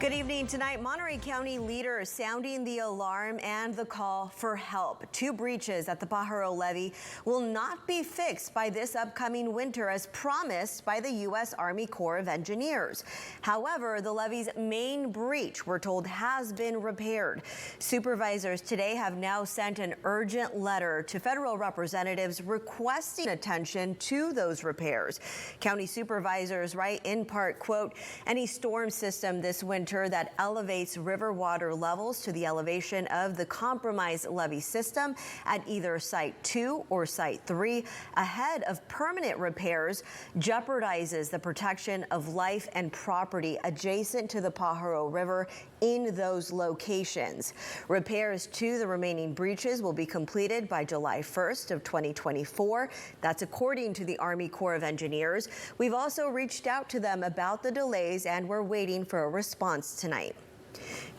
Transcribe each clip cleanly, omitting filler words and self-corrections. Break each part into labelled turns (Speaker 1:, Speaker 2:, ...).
Speaker 1: Good evening. Tonight, Monterey County leaders sounding the alarm and the call for help. Two breaches at the Pajaro Levee will not be fixed by this upcoming winter as promised by the U.S. Army Corps of Engineers. However, the levee's main breach, we're told, has been repaired. Supervisors today have now sent an urgent letter to federal representatives requesting attention to those repairs. County supervisors write in part, quote, any storm system this winter that elevates river water levels to the elevation of the compromised levee system at either Site 2 or Site 3 ahead of permanent repairs jeopardizes the protection of life and property adjacent to the Pajaro River in those locations. Repairs to the remaining breaches will be completed by July 1st of 2024. That's according to the Army Corps of Engineers. We've also reached out to them about the delays and we're waiting for a response tonight.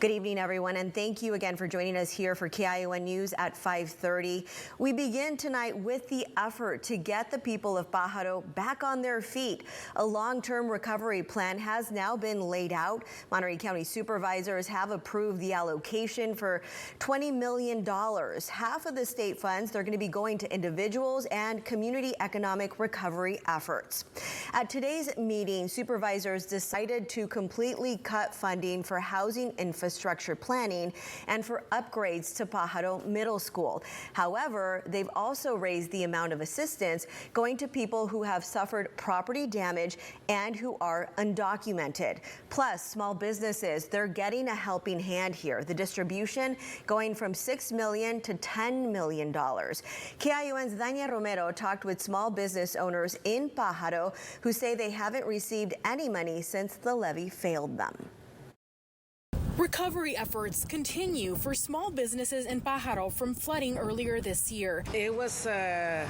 Speaker 1: Good evening, everyone, and thank you again for joining us here for KION News at 5:30. We begin tonight with the effort to get the people of Pajaro back on their feet. A long-term recovery plan has now been laid out. Monterey County supervisors have approved the allocation for $20 million. Half of the state funds, they're going to be going to individuals and community economic recovery efforts. At today's meeting, supervisors decided to completely cut funding for housing infrastructure planning and for upgrades to Pajaro Middle School. However, they've also raised the amount of assistance going to people who have suffered property damage and who are undocumented. Plus, small businesses, they're getting a helping hand here. The distribution going from $6 million to $10 million. KION's Dania Romero talked with small business owners in Pajaro who say they haven't received any money since the levee failed them.
Speaker 2: Recovery efforts continue for small businesses in Pajaro from flooding earlier this year.
Speaker 3: It was a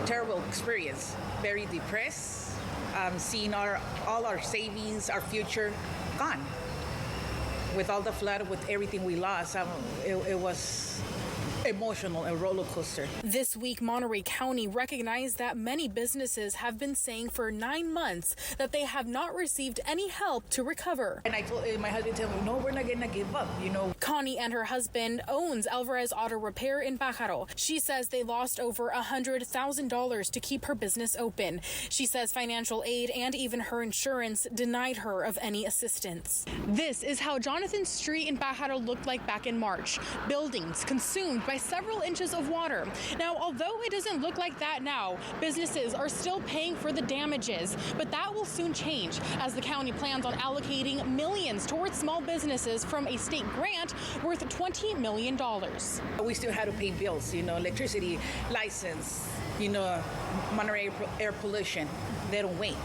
Speaker 3: terrible experience, very depressed, seeing all our savings, our future gone. With all the flood, with everything we lost, it was emotional, a roller coaster.
Speaker 2: This week, Monterey County recognized that many businesses have been saying for 9 months that they have not received any help to recover.
Speaker 3: And I told my husband, no, we're not gonna give up, you know.
Speaker 2: Connie and her husband owns Alvarez Auto Repair in Pajaro. She says they lost over $100,000 to keep her business open. She says financial aid and even her insurance denied her of any assistance. This is how Jonathan Street in Pajaro looked like back in March. Buildings consumed by several inches of water. Now, although it doesn't look like that now, businesses are still paying for the damages, but that will soon change as the county plans on allocating millions towards small businesses from a state grant worth $20 million.
Speaker 3: We still had to pay bills, you know, electricity, license, you know, Monterey air pollution. They don't wait.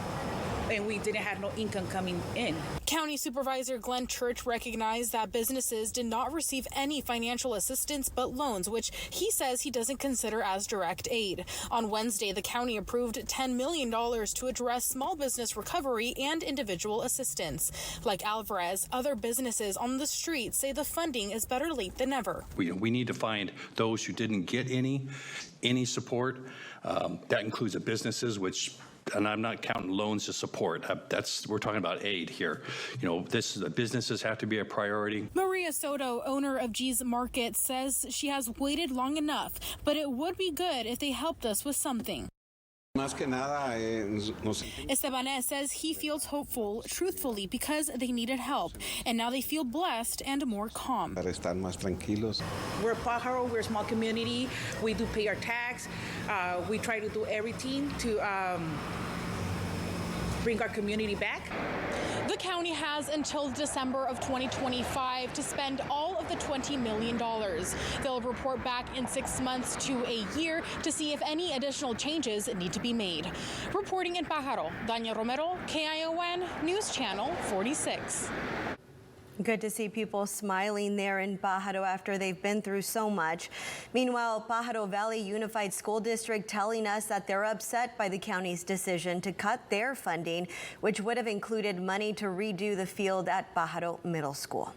Speaker 3: And we didn't have no income coming in.
Speaker 2: County Supervisor Glenn Church recognized that businesses did not receive any financial assistance but loans, which he says he doesn't consider as direct aid. On Wednesday, the county approved $10 million to address small business recovery and individual assistance. Like Alvarez, other businesses on the street say the funding is better late than never.
Speaker 4: We need to find those who didn't get any support. That includes the businesses, and I'm not counting loans to support. We're talking about aid here. You know, the businesses have to be a priority.
Speaker 2: Maria Soto, owner of G's Market, says she has waited long enough, but it would be good if they helped us with something. Estebanez says he feels hopeful, truthfully, because they needed help, and now they feel blessed and more calm.
Speaker 3: We're Pajaro, we're a small community. We do pay our tax. We try to do everything to bring our community back.
Speaker 2: The county has until December of 2025 to spend all of the $20 million. They'll report back in 6 months to a year to see if any additional changes need to be made. Reporting in Pajaro, Dania Romero, KION News Channel 46.
Speaker 1: Good to see people smiling there in Pajaro after they've been through so much. Meanwhile, Pajaro Valley Unified School District telling us that they're upset by the county's decision to cut their funding, which would have included money to redo the field at Pajaro Middle School.